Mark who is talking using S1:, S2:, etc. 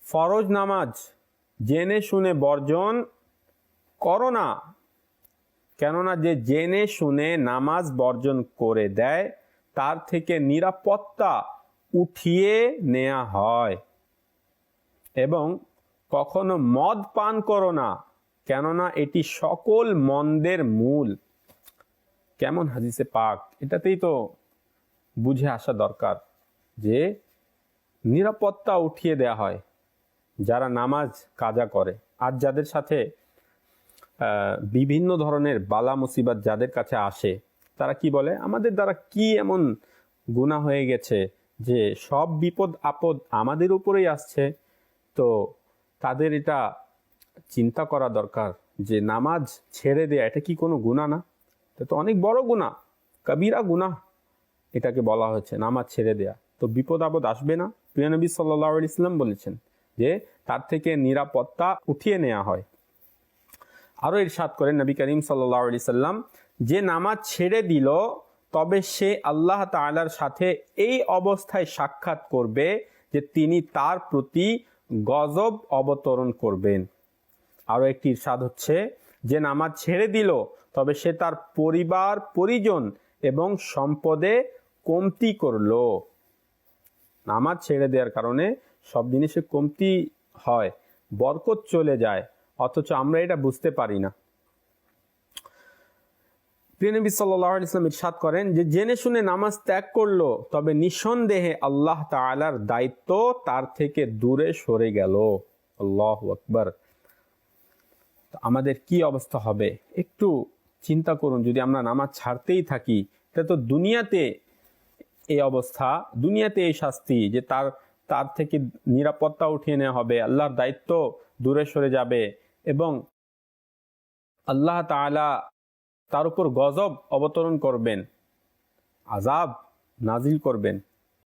S1: ফরজ নামাজ জেনে শুনে বর্জন করো না, কেননা যে জেনে শুনে নামাজ বর্জন করে দেয় তার থেকে নিরাপত্তা উঠিয়ে নেওয়া হয়। এবং কখনো মদ পান করো না, কেননা এটি সকল মন্দের মূল। কেমন হাদিসে পাক, এটাতেই তো বুঝে আসা দরকার যে নিরাপত্তা উঠিয়ে দেয়া হয় যারা নামাজ কাজা করে। আর যাদের সাথে বিভিন্ন ধরনের বালা মুসিবত যাদের কাছে আসে, তারা কি বলে, আমাদের দ্বারা কি এমন গুনাহ হয়ে গেছে যে সব বিপদ আপদ আমাদের উপরেই আসছে। তো তাদের এটা চিন্তা করা দরকার যে নামাজ ছেড়ে দেয়া এটা কি কোনো গুনাহ না? এটা তো অনেক বড় গুনাহ, কবিরা গুনাহ এটাকে বলা হয়েছে, নামাজ ছেড়ে দেয়া। তো বিপদ আপদ আসবে না? প্রিয় নবী সাল্লাল্লাহু আলাইহি ওয়াসাল্লাম বলেছেন যে তার থেকে নিরাপত্তা উঠিয়ে নেওয়া হয়। আরো ইরশাদ করেন নবী করিম সাল্লাল্লাহু আলাইহি সাল্লাম, যে নামাজ ছেড়ে দিল তবে সে আল্লাহ তাআলার সাথে এই অবস্থায় সাক্ষাৎ করবে যে তিনি তার প্রতি গজব অবতরণ করবেন। আরো একটি ইরশাদ হচ্ছে, যে নামাজ ছেড়ে দিল তবে সে তার পরিবার পরিজন এবং সম্পদে কমতি করলো। নামাজ ছেড়ে দেওয়ার কারণে সব জিনিসে কমতি হয়, বরকত চলে যায়, অথচ আমরা এটা বুঝতে পারি না। প্রিয় নবী সাল্লাল্লাহু আলাইহি ওয়াসাল্লাম ইরশাদ করেন যে জেনে শুনে নামাজ ত্যাগ করলো তবে নিঃসন্দেহে আল্লাহ তাআলার দায়িত্ব তার থেকে দূরে সরে গেল। আল্লাহু আকবার। আমাদের কি অবস্থা হবে একটু চিন্তা করুন। যদি আমরা নামাজ ছাড়তেই থাকি, এটা তো দুনিয়াতে এই অবস্থা, দুনিয়াতে এই শাস্তি যে তার থেকে নিরাপত্তা উঠিয়ে নেওয়া হবে, আল্লাহর দায়িত্ব দূরে সরে যাবে এবং আল্লাহ তাআলা তার উপর গজব অবতরণ করবেন, আযাব নাজিল করবেন।